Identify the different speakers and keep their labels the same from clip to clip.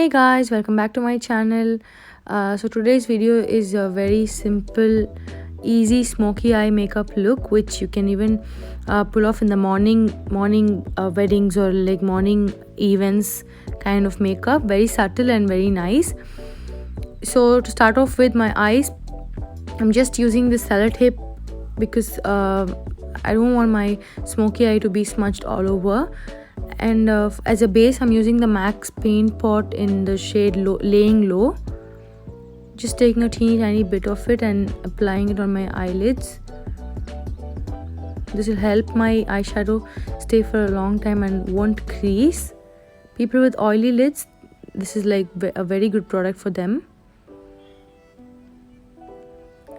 Speaker 1: Hey guys, welcome back to my channel. So today's video is a very simple, easy smoky eye makeup look, which you can even pull off in the morning weddings or like morning events kind of makeup. Very subtle and very nice. So to start off with my eyes, I'm just using this sellotape because I don't want my smoky eye to be smudged all over. And as a base, I'm using the MAC's paint pot in the shade Laying Low. Just taking a teeny tiny bit of it and applying it on my eyelids. This will help my eyeshadow stay for a long time and won't crease. People with oily lids, this is like a very good product for them.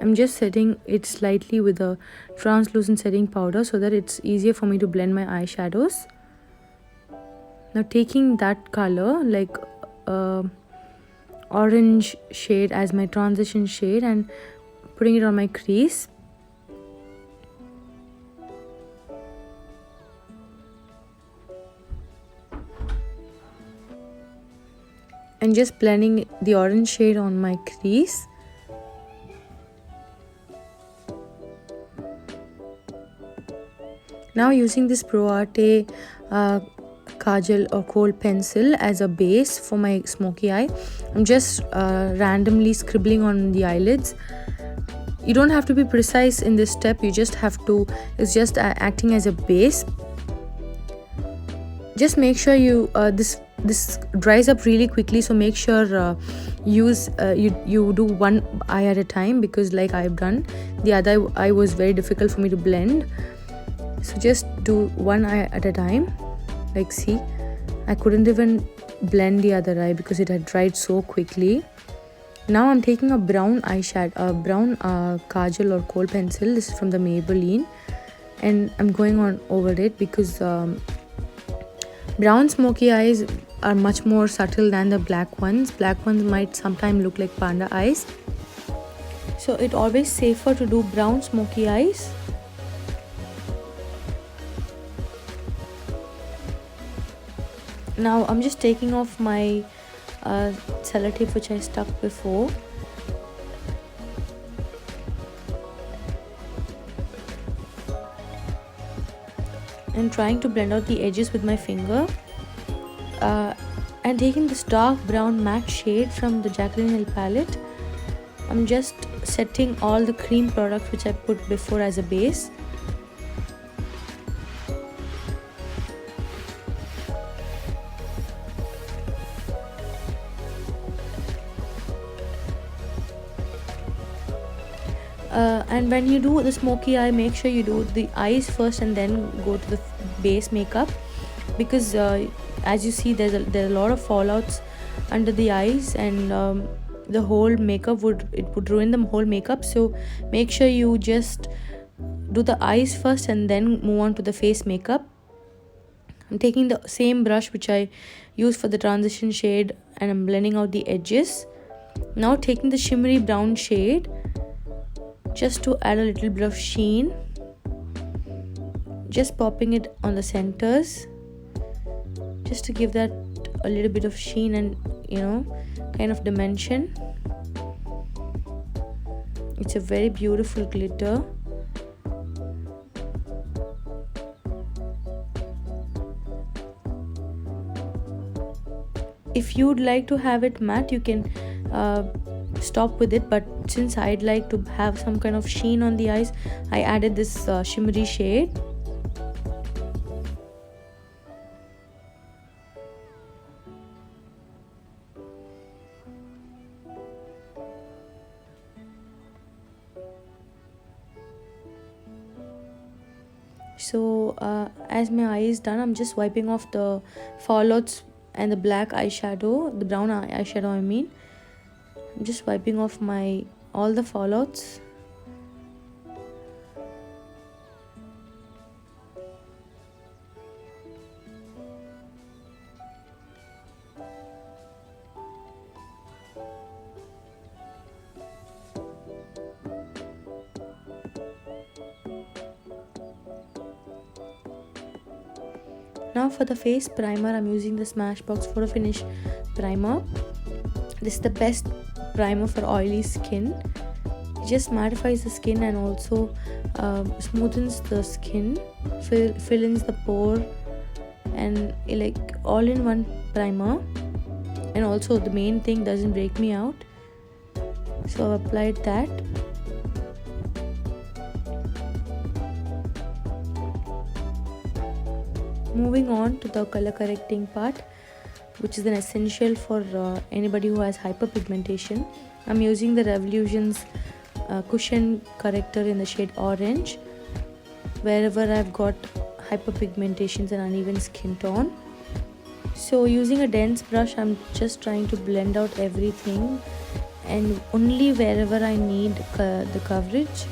Speaker 1: I'm just setting it slightly with a translucent setting powder so that it's easier for me to blend my eyeshadows. Now taking that color, like orange shade as my transition shade, and putting it on my crease. And just blending the orange shade on my crease. Now using this Pro Arte kajal or kohl pencil as a base for my smoky eye, I'm just randomly scribbling on the eyelids. You don't have to be precise in this step, you just have to, it's just acting as a base. Just make sure you this dries up really quickly, so make sure you do one eye at a time, because like I've done, the other eye was very difficult for me to blend. So just do one eye at a time. Like see, I couldn't even blend the other eye because it had dried so quickly. Now I'm taking a brown eyeshadow, a brown kajal or kohl pencil. This is from the Maybelline, and I'm going on over it because brown smoky eyes are much more subtle than the black ones. Black ones might sometimes look like panda eyes, so it's always safer to do brown smoky eyes. Now I'm just taking off my sellotape which I stuck before. And trying to blend out the edges with my finger. And taking this dark brown matte shade from the Jaclyn Hill palette, I'm just setting all the cream products which I put before as a base. And when you do the smoky eye, make sure you do the eyes first and then go to the base makeup, because as you see there are a lot of fallouts under the eyes, and the whole makeup would ruin the whole makeup. So make sure you just do the eyes first and then move on to the face makeup. I'm taking the same brush which I used for the transition shade, and I'm blending out the edges. Now taking the shimmery brown shade, just to add a little bit of sheen, just popping it on the centers, just to give that a little bit of sheen and, you know, kind of dimension. It's a very beautiful glitter. If you'd like to have it matte, you can stop with it, but since I'd like to have some kind of sheen on the eyes, I added this shimmery shade. So as my eye is done, I'm just wiping off the fallouts and the black eyeshadow, the brown eyeshadow I mean. I'm just wiping off all the fallouts. Now for the face primer, I'm using the Smashbox Photo Finish primer. This is the best primer for oily skin. It just mattifies the skin and also smoothens the skin, fills the pore, and like all in one primer. And also the main thing, doesn't break me out, so I've applied that. Moving on to the color correcting part, which is an essential for anybody who has hyperpigmentation. I'm using the Revolution's cushion corrector in the shade orange wherever I've got hyperpigmentations and uneven skin tone. So using a dense brush, I'm just trying to blend out everything and only wherever I need the coverage.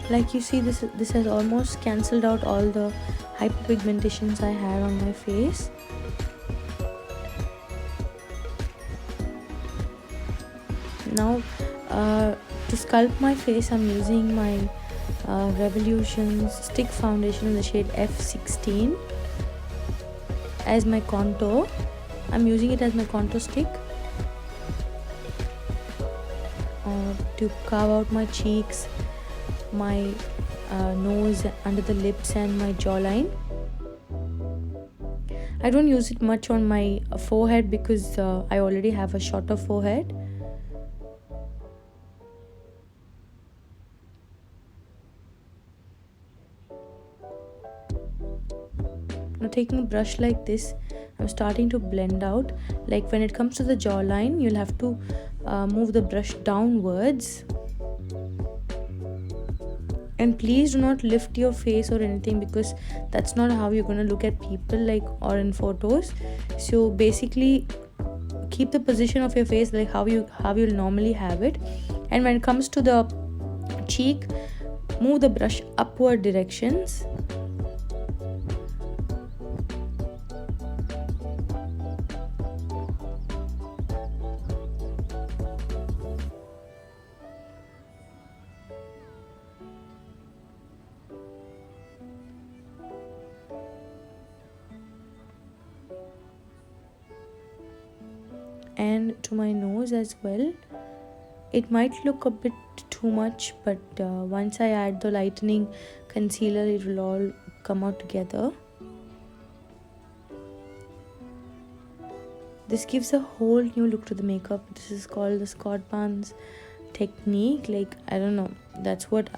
Speaker 1: Like you see, this has almost cancelled out all the hyperpigmentations I had on my face. Now to sculpt my face, I'm using my Revolution's stick foundation in the shade F16 as my contour. I'm using it as my contour stick to carve out my cheeks, my nose, under the lips, and my jawline. I don't use it much on my forehead because I already have a shorter forehead. Now taking a brush like this, I'm starting to blend out. Like when it comes to the jawline, you'll have to move the brush downwards. And please do not lift your face or anything, because that's not how you're going to look at people, like, or in photos. So basically keep the position of your face like how you'll normally have it. And when it comes to the cheek, move the brush upward directions. And to my nose as well. It might look a bit too much, but once I add the lightening concealer, it will all come out together. This gives a whole new look to the makeup. This is called the Scott Barnes technique. Like, I don't know, that's what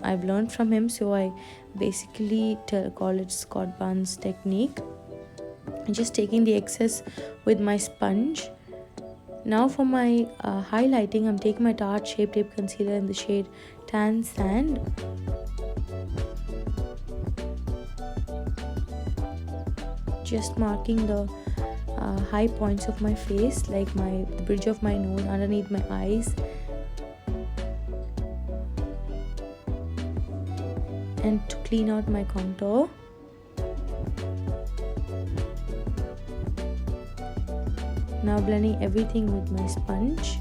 Speaker 1: I've learned from him, so I basically call it Scott Barnes technique. I'm just taking the excess with my sponge. Now for my highlighting, I'm taking my Tarte Shape Tape Concealer in the shade Tan Sand. Just marking the high points of my face, like the bridge of my nose, underneath my eyes. And to clean out my contour. Now blending everything with my sponge.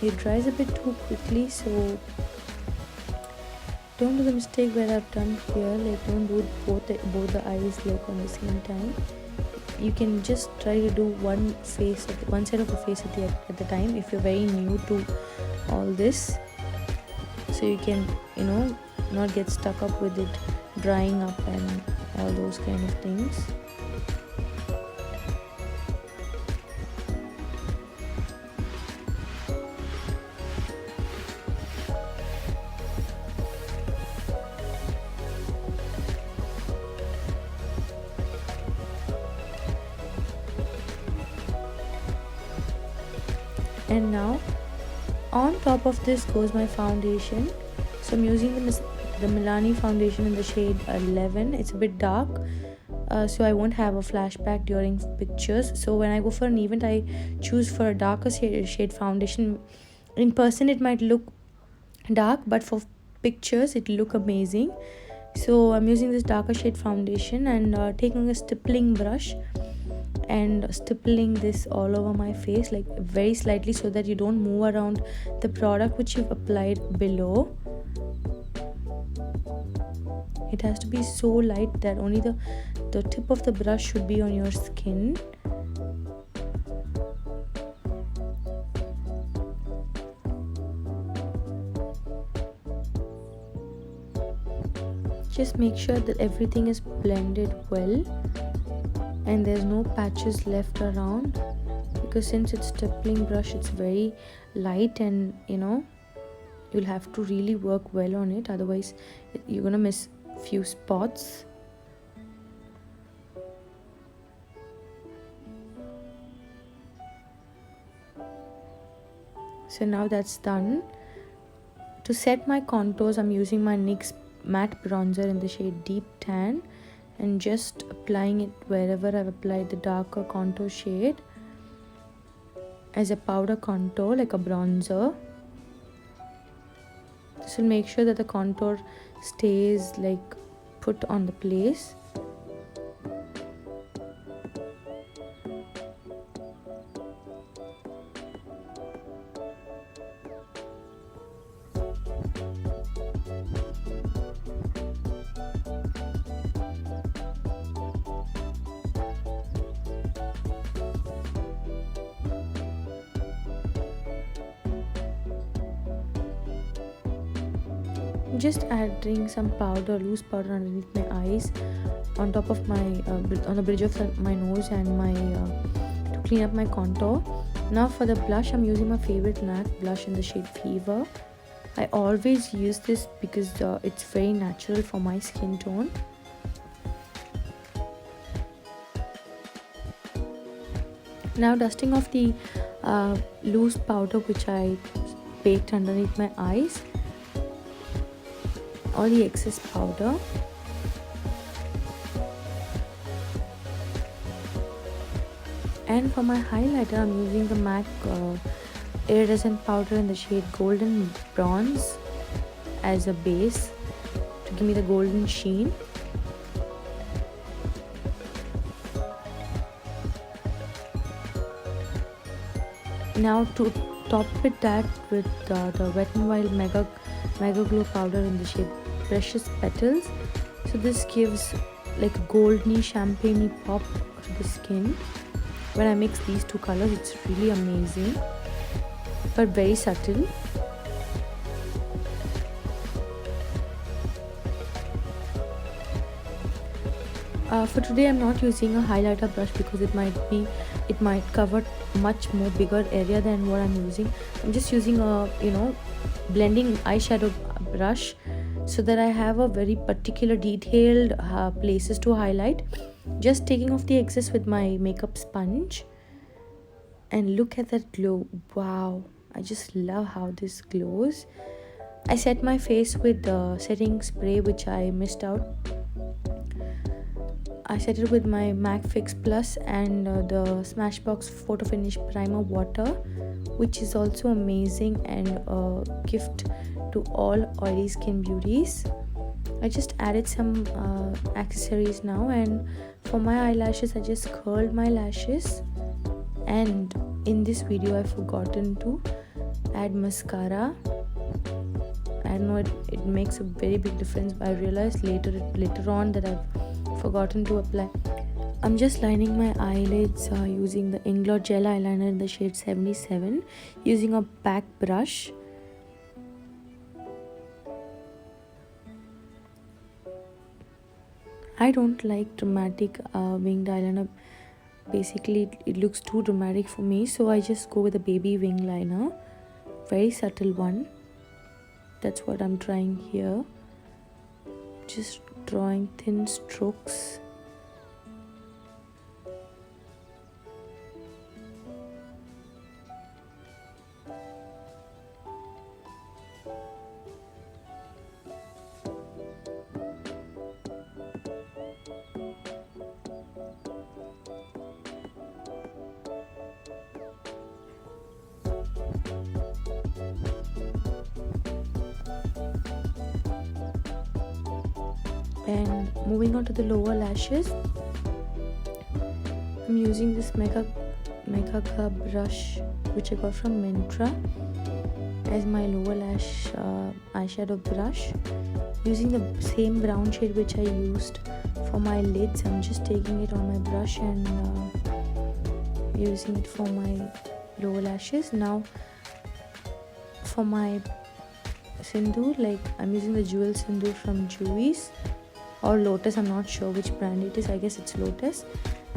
Speaker 1: It dries a bit too quickly, so don't do the mistake where I've done here. Like, don't do both the eyes like on the same time. You can just try to do one side of the face at the time if you're very new to all this, so you can not get stuck up with it drying up and all those kind of things. And now on top of this goes my foundation. So I'm using the Milani foundation in the shade 11. It's a bit dark, so I won't have a flashback during pictures. So when I go for an event, I choose for a darker shade foundation. In person it might look dark, but for pictures it look amazing. So I'm using this darker shade foundation and taking a stippling brush and stippling this all over my face, like very slightly, so that you don't move around the product which you've applied below. It has to be so light that only the tip of the brush should be on your skin. Just make sure that everything is blended well and there's no patches left around, because since it's stippling brush, it's very light, and you'll have to really work well on it, otherwise you're gonna miss few spots. So now that's done. To set my contours, I'm using my NYX matte bronzer in the shade Deep Tan and just applying it wherever I've applied the darker contour shade as a powder contour, like a bronzer. This will make sure that the contour stays like put on the place. Just adding some powder, loose powder underneath my eyes, on top of my on the bridge of my nose and my to clean up my contour. Now for the blush, I'm using my favorite MAC blush in the shade Fever. I always use this because it's very natural for my skin tone. Now dusting off the loose powder which I baked underneath my eyes, all the excess powder. And for my highlighter, I'm using the MAC iridescent powder in the shade Golden Bronze as a base to give me the golden sheen. Now to top it that with the Wet n Wild Mega Glow powder in the shade Precious Petals. So this gives like a golden champagne pop to the skin. When I mix these two colors, it's really amazing, but very subtle. For today, I'm not using a highlighter brush because it might cover much more bigger area than what I'm using. I'm just using a blending eyeshadow brush so that I have a very particular detailed places to highlight. Just taking off the excess with my makeup sponge, and look at that glow. Wow, I just love how this glows. I set my face with the setting spray which I missed out. I set it with my MAC Fix Plus and the Smashbox Photo Finish Primer Water, which is also amazing and a gift to all oily skin beauties. I just added some accessories now, and for my eyelashes I just curled my lashes, and in this video I've forgotten to add mascara. I know it makes a very big difference, but I realized later on that I've forgotten to apply. I'm just lining my eyelids using the Inglot gel eyeliner in the shade 77 using a back brush. I don't like dramatic winged eyeliner. Basically it looks too dramatic for me, so I just go with a baby wing liner, very subtle one. That's what I'm trying here, just drawing thin strokes. And moving on to the lower lashes, I'm using this mega brush which I got from Myntra as my lower lash eyeshadow brush, using the same brown shade which I used for my lids. I'm just taking it on my brush and using it for my lower lashes. Now for my sindoor, like I'm using the jewel sindoor from Juice or Lotus, I'm not sure which brand it is, I guess it's Lotus.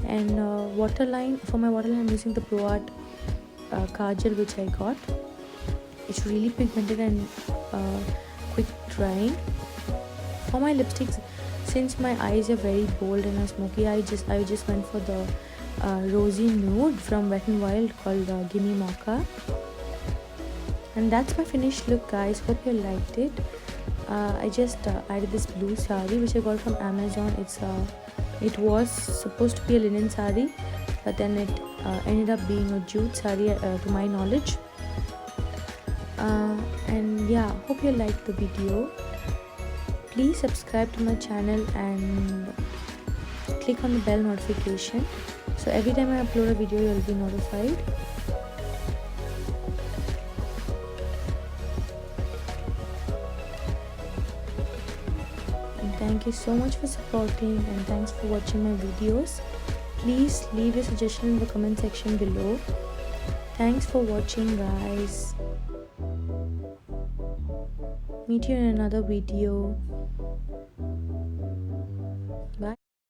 Speaker 1: And waterline, for my waterline I'm using the Pro Art kajal which I got. It's really pigmented and quick drying. For my lipsticks, since my eyes are very bold and a smoky eye, I just went for the rosy nude from Wet n Wild called Gimme Mocha. And that's my finished look, guys. Hope you liked it. I just added this blue sari which I got from Amazon. It was supposed to be a linen sari, but then it ended up being a jute sari to my knowledge. And yeah, hope you liked the video. Please subscribe to my channel and click on the bell notification, so every time I upload a video you'll be notified. And thank you so much for supporting, and thanks for watching my videos. Please leave your suggestion in the comment section below. Thanks for watching, guys. Meet you in another video.